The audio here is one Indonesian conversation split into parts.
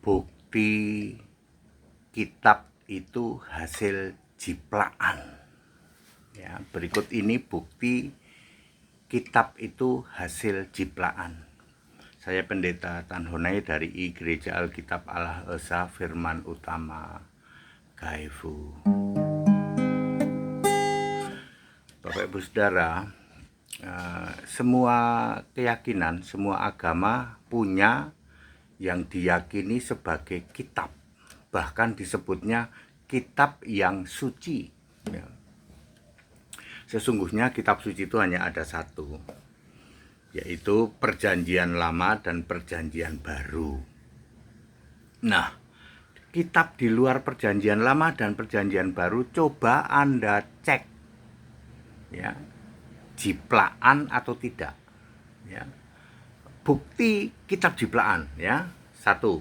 bukti kitab itu hasil jiplakan. Ya, berikut ini bukti kitab itu hasil jiplakan. Saya Pendeta Tanhonai dari Gereja Alkitab Allah Esa Firman Utama Gaifu. Bapak Ibu Saudara, semua keyakinan, semua agama punya yang diyakini sebagai kitab, bahkan disebutnya kitab yang suci. Sesungguhnya kitab suci itu hanya ada satu, yaitu Perjanjian Lama dan Perjanjian Baru. Nah, kitab di luar Perjanjian Lama dan Perjanjian Baru coba Anda cek, ya, jiplakan atau tidak, ya. Bukti kitab jiplakan, ya, satu,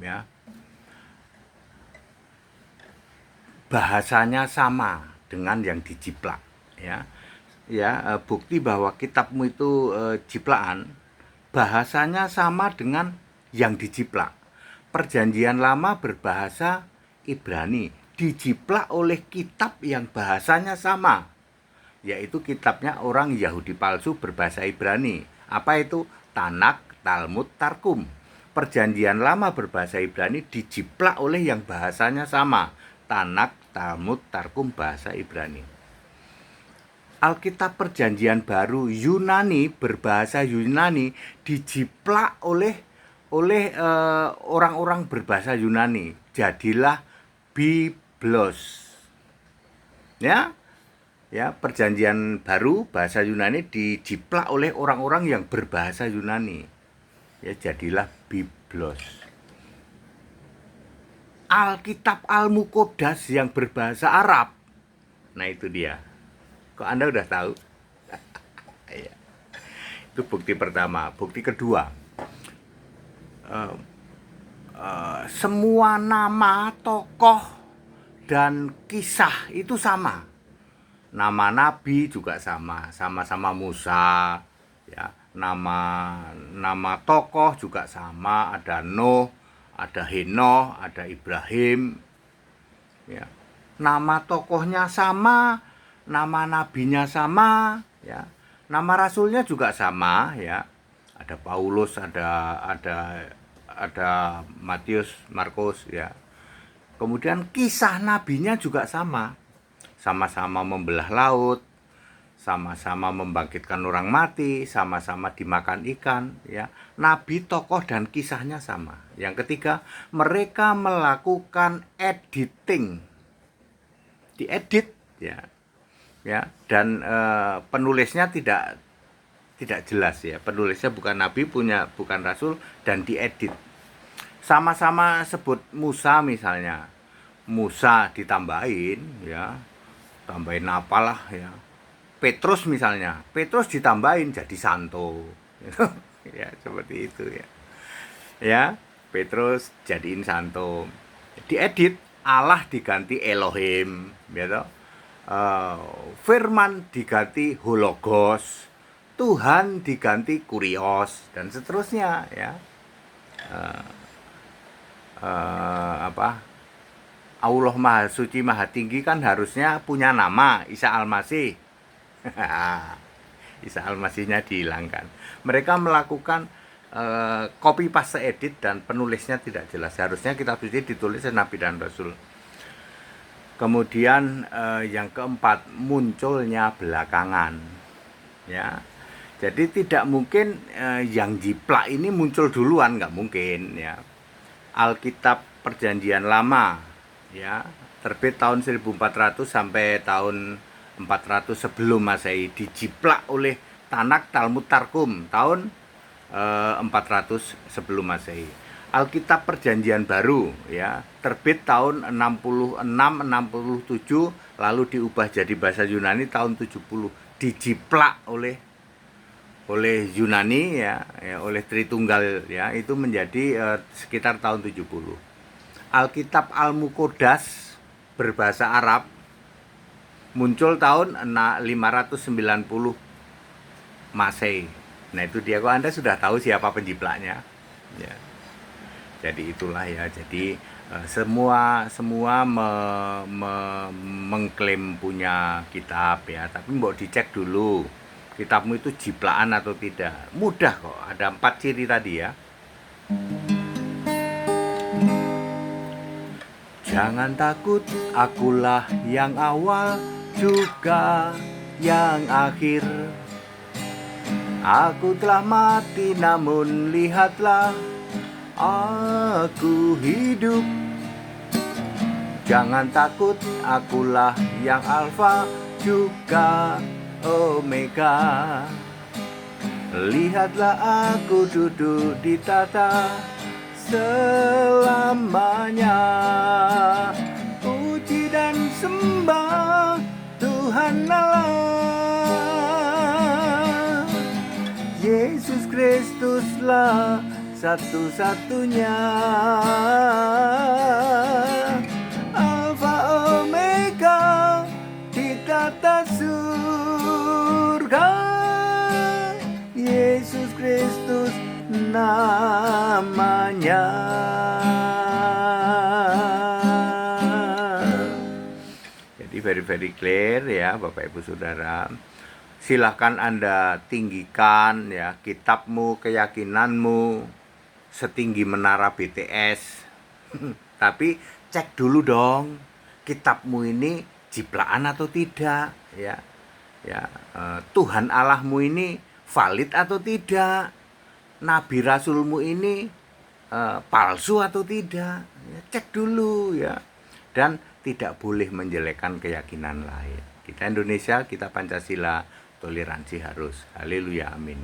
ya, bahasanya sama dengan yang dijiplak, ya. Bukti bahwa kitabmu itu jiplakan, bahasanya sama dengan yang dijiplak. Perjanjian Lama berbahasa Ibrani, dijiplak oleh kitab yang bahasanya sama, yaitu kitabnya orang Yahudi palsu berbahasa Ibrani. Apa itu? Tanakh, Talmud, Targum. Perjanjian Lama berbahasa Ibrani dijiplak oleh yang bahasanya sama, Tanakh, Talmud, Targum bahasa Ibrani. Alkitab Perjanjian Baru Yunani berbahasa Yunani dijiplak oleh orang-orang berbahasa Yunani. Jadilah Biblos. Ya, Perjanjian Baru bahasa Yunani dijiplak oleh orang-orang yang berbahasa Yunani. Ya, jadilah Biblos. Alkitab Al-Muqaddas yang berbahasa Arab. Nah, itu dia. Kok Anda udah tahu? Itu bukti pertama. Bukti kedua, semua nama, tokoh, dan kisah itu sama. Nama nabi juga sama-sama Musa, ya. Nama tokoh juga sama, ada Nuh, ada Henoh, ada Ibrahim, ya. Nama tokohnya sama, nama nabinya sama, ya. Nama rasulnya juga sama, ya. Ada Paulus, ada Matius, Markus, ya. Kemudian kisah nabinya juga sama-sama membelah laut, sama-sama membangkitkan orang mati, sama-sama dimakan ikan, ya. Nabi, tokoh, dan kisahnya sama. Yang ketiga, mereka melakukan editing, diedit, ya, dan penulisnya tidak jelas, ya. Penulisnya bukan nabi, bukan rasul, dan diedit. Sama-sama sebut Musa misalnya, Musa ditambahin, ya, tambahin apalah, ya. Petrus misalnya, Petrus ditambahin jadi Santo. Ya, seperti itu, ya. Ya, Petrus jadiin Santo. Diedit, Allah diganti Elohim, gitu. Firman diganti Hologos, Tuhan diganti Kurios, dan seterusnya, ya. Allah Maha Suci Maha Tinggi kan harusnya punya nama, Isa Al-Masih. Isa Al-Masihnya dihilangkan. Mereka melakukan copy paste edit dan penulisnya tidak jelas. Harusnya kitab suci ditulis nabi dan rasul. Kemudian yang keempat, munculnya belakangan, ya. Jadi tidak mungkin yang jiplak ini muncul duluan, nggak mungkin, ya. Alkitab Perjanjian Lama, ya, terbit tahun 1400 sampai tahun 400 sebelum Masehi, dijiplak oleh Tanakh, Talmud, Targum tahun 400 sebelum Masehi. Alkitab Perjanjian Baru, ya, terbit tahun 66-67, lalu diubah jadi bahasa Yunani tahun 70, dijiplak oleh Yunani, ya, oleh Tritunggal, ya, itu menjadi sekitar tahun 70. Alkitab Al-Muqaddas berbahasa Arab muncul tahun 590 Masehi. Nah, itu dia. Kok Anda sudah tahu siapa penjiplaknya, ya. Jadi itulah ya. Jadi semua mengklaim punya kitab ya, tapi mau dicek dulu kitabmu itu jiplaan atau tidak. Mudah kok, ada 4 ciri tadi ya. Jangan takut, akulah yang awal juga yang akhir. Aku telah mati namun lihatlah aku hidup. Jangan takut, akulah yang alfa juga omega. Lihatlah aku duduk di tata selamanya. Puji dan sembah Tuhan Allah. Yesus Kristuslah satu-satunya. Alfa Omega di tata surga. Yesus Kristus namanya. Jadi very clear ya Bapak Ibu Saudara. Silahkan Anda tinggikan ya kitabmu, keyakinanmu setinggi menara BTS. Tapi cek dulu dong kitabmu ini jiplaan atau tidak ya. Tuhan Allahmu ini valid atau tidak, nabi rasulmu ini palsu atau tidak ya, cek dulu ya. Dan tidak boleh menjelekkan keyakinan lain. Kita Indonesia, kita Pancasila, toleransi harus. Haleluya, amin.